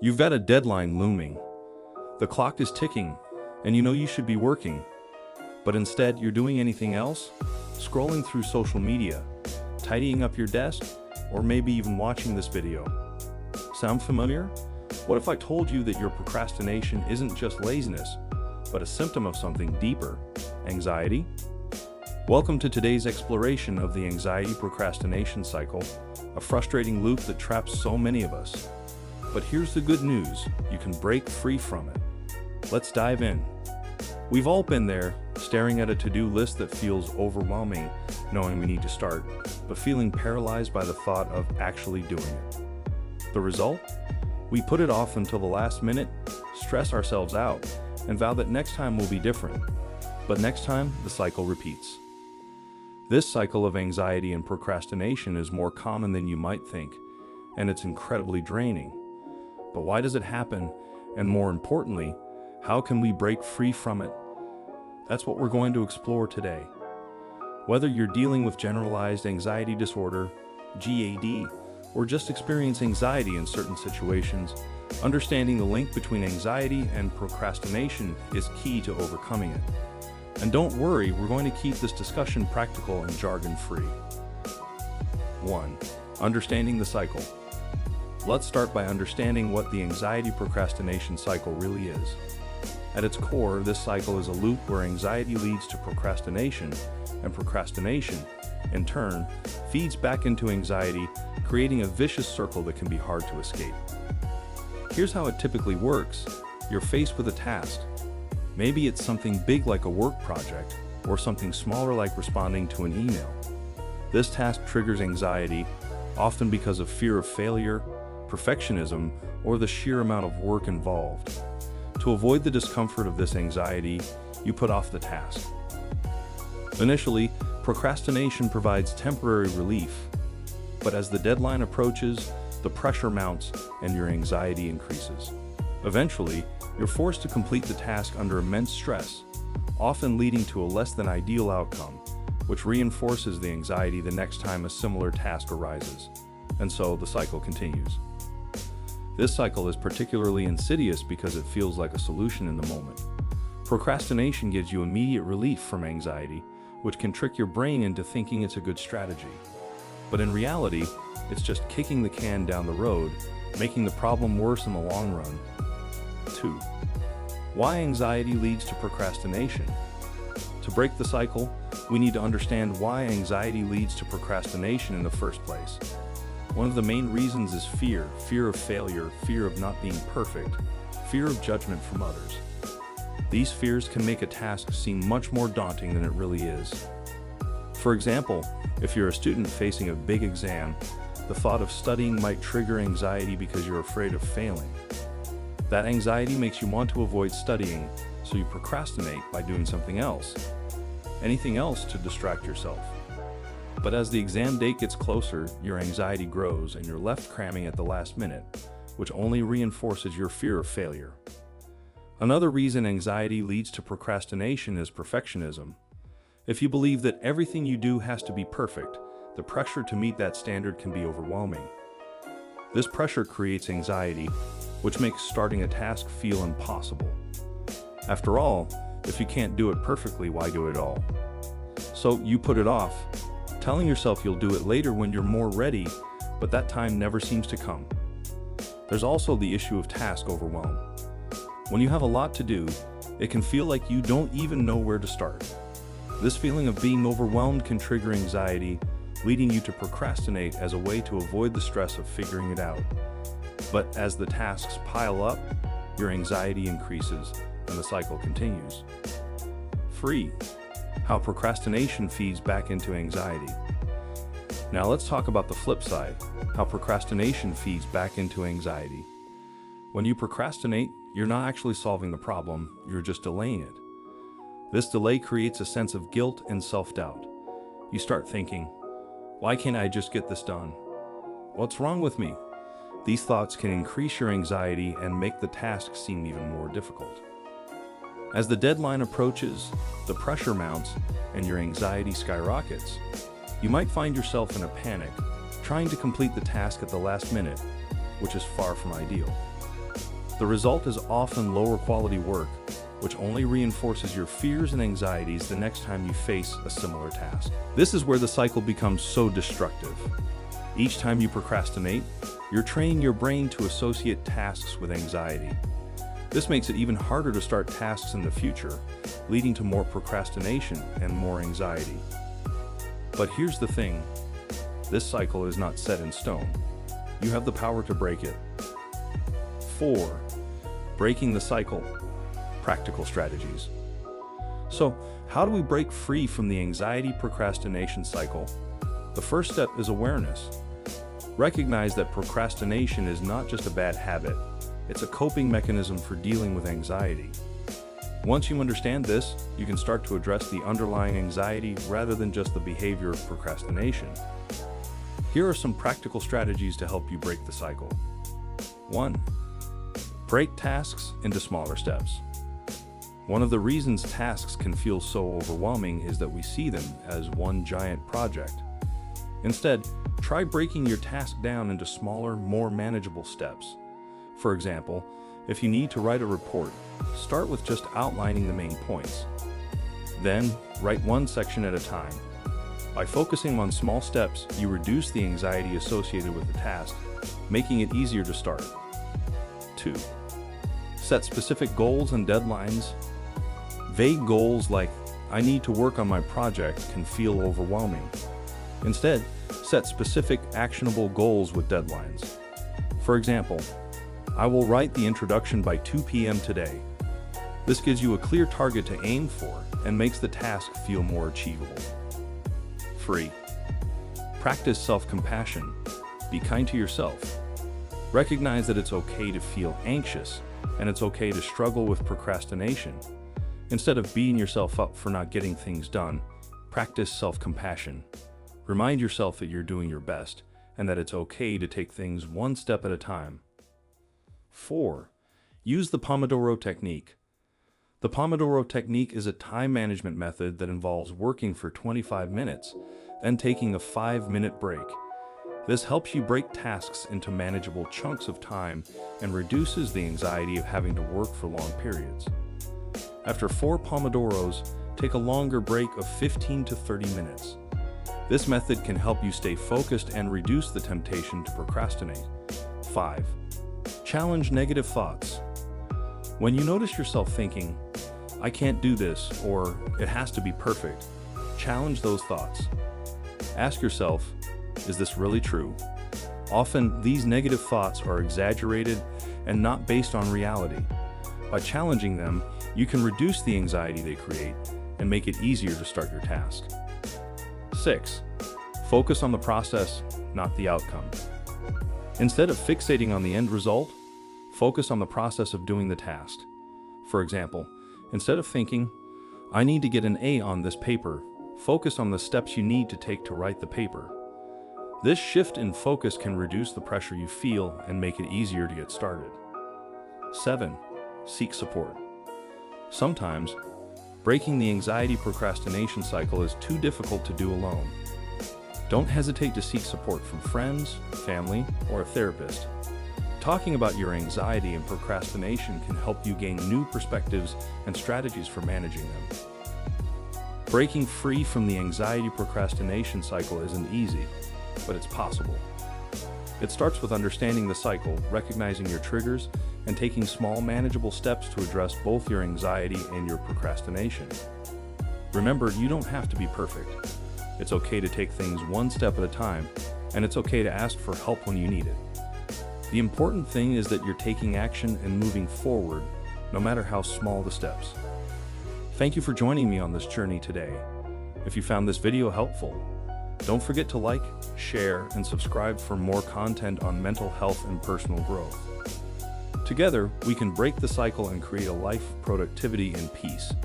You've got a deadline looming. The clock is ticking, and you know you should be working. But instead, you're doing anything else? Scrolling through social media, tidying up your desk, or maybe even watching this video. Sound familiar? What if I told you that your procrastination isn't just laziness, but a symptom of something deeper, anxiety? Welcome to today's exploration of the anxiety-procrastination cycle, a frustrating loop that traps so many of us. But here's the good news, you can break free from it. Let's dive in. We've all been there, staring at a to-do list that feels overwhelming, knowing we need to start, but feeling paralyzed by the thought of actually doing it. The result? We put it off until the last minute, stress ourselves out, and vow that next time will be different. But next time, the cycle repeats. This cycle of anxiety and procrastination is more common than you might think, and it's incredibly draining. But why does it happen? And more importantly, how can we break free from it? That's what we're going to explore today. Whether you're dealing with generalized anxiety disorder, GAD, or just experience anxiety in certain situations, understanding the link between anxiety and procrastination is key to overcoming it. And don't worry, we're going to keep this discussion practical and jargon-free. 1. Understanding the cycle. Let's start by understanding what the anxiety-procrastination cycle really is. At its core, this cycle is a loop where anxiety leads to procrastination, and procrastination, in turn, feeds back into anxiety, creating a vicious circle that can be hard to escape. Here's how it typically works. You're faced with a task. Maybe it's something big like a work project, or something smaller like responding to an email. This task triggers anxiety, often because of fear of failure, perfectionism, or the sheer amount of work involved. To avoid the discomfort of this anxiety, you put off the task. Initially, procrastination provides temporary relief, but as the deadline approaches, the pressure mounts and your anxiety increases. Eventually, you're forced to complete the task under immense stress, often leading to a less than ideal outcome, which reinforces the anxiety the next time a similar task arises. And so the cycle continues. This cycle is particularly insidious because it feels like a solution in the moment. Procrastination gives you immediate relief from anxiety, which can trick your brain into thinking it's a good strategy. But in reality, it's just kicking the can down the road, making the problem worse in the long run. 2. Why anxiety leads to procrastination. To break the cycle, we need to understand why anxiety leads to procrastination in the first place. One of the main reasons is fear of failure, fear of not being perfect, fear of judgment from others. These fears can make a task seem much more daunting than it really is. For example, if you're a student facing a big exam, the thought of studying might trigger anxiety because you're afraid of failing. That anxiety makes you want to avoid studying, so you procrastinate by doing something else. Anything else to distract yourself. But as the exam date gets closer, your anxiety grows and you're left cramming at the last minute, which only reinforces your fear of failure. Another reason anxiety leads to procrastination is perfectionism. If you believe that everything you do has to be perfect, the pressure to meet that standard can be overwhelming. This pressure creates anxiety, which makes starting a task feel impossible. After all, if you can't do it perfectly, why do it all? So you put it off, telling yourself you'll do it later when you're more ready, but that time never seems to come. There's also the issue of task overwhelm. When you have a lot to do, it can feel like you don't even know where to start. This feeling of being overwhelmed can trigger anxiety, leading you to procrastinate as a way to avoid the stress of figuring it out. But as the tasks pile up, your anxiety increases and the cycle continues. 3. How procrastination feeds back into anxiety. Now let's talk about the flip side, how procrastination feeds back into anxiety. When you procrastinate, you're not actually solving the problem, you're just delaying it. This delay creates a sense of guilt and self-doubt. You start thinking, why can't I just get this done? What's wrong with me? These thoughts can increase your anxiety and make the task seem even more difficult. As the deadline approaches, the pressure mounts and your anxiety skyrockets. You might find yourself in a panic, trying to complete the task at the last minute, which is far from ideal. The result is often lower quality work, which only reinforces your fears and anxieties the next time you face a similar task. This is where the cycle becomes so destructive. Each time you procrastinate, you're training your brain to associate tasks with anxiety. This makes it even harder to start tasks in the future, leading to more procrastination and more anxiety. But here's the thing, this cycle is not set in stone. You have the power to break it. 4. Breaking the cycle. Practical strategies. So, how do we break free from the anxiety-procrastination cycle? The first step is awareness. Recognize that procrastination is not just a bad habit, it's a coping mechanism for dealing with anxiety. Once you understand this, you can start to address the underlying anxiety rather than just the behavior of procrastination. Here are some practical strategies to help you break the cycle. 1. Break tasks into smaller steps. One of the reasons tasks can feel so overwhelming is that we see them as one giant project. Instead, try breaking your task down into smaller, more manageable steps. For example, if you need to write a report, start with just outlining the main points. Then, write one section at a time. By focusing on small steps, you reduce the anxiety associated with the task, making it easier to start. 2. Set specific goals and deadlines. Vague goals like, "I need to work on my project," can feel overwhelming. Instead, set specific, actionable goals with deadlines. For example, "I will write the introduction by 2 p.m. today." This gives you a clear target to aim for and makes the task feel more achievable. 3. Practice self-compassion. Be kind to yourself. Recognize that it's okay to feel anxious, and it's okay to struggle with procrastination. Instead of beating yourself up for not getting things done, practice self-compassion. Remind yourself that you're doing your best, and that it's okay to take things one step at a time. 4. Use the Pomodoro technique. The Pomodoro technique is a time management method that involves working for 25 minutes, then taking a 5-minute break. This helps you break tasks into manageable chunks of time and reduces the anxiety of having to work for long periods. After 4 Pomodoros, take a longer break of 15 to 30 minutes. This method can help you stay focused and reduce the temptation to procrastinate. 5. Challenge negative thoughts. When you notice yourself thinking, "I can't do this," or "it has to be perfect," challenge those thoughts. Ask yourself, is this really true? Often, these negative thoughts are exaggerated and not based on reality. By challenging them, you can reduce the anxiety they create and make it easier to start your task. 6. Focus on the process, not the outcome. Instead of fixating on the end result, focus on the process of doing the task. For example, instead of thinking, "I need to get an A on this paper," focus on the steps you need to take to write the paper. This shift in focus can reduce the pressure you feel and make it easier to get started. 7. Seek support. Sometimes, breaking the anxiety-procrastination cycle is too difficult to do alone. Don't hesitate to seek support from friends, family, or a therapist. Talking about your anxiety and procrastination can help you gain new perspectives and strategies for managing them. Breaking free from the anxiety-procrastination cycle isn't easy, but it's possible. It starts with understanding the cycle, recognizing your triggers, and taking small, manageable steps to address both your anxiety and your procrastination. Remember, you don't have to be perfect. It's okay to take things one step at a time, and it's okay to ask for help when you need it. The important thing is that you're taking action and moving forward, no matter how small the steps. Thank you for joining me on this journey today. If you found this video helpful, don't forget to like, share, and subscribe for more content on mental health and personal growth. Together, we can break the cycle and create a life of productivity and peace.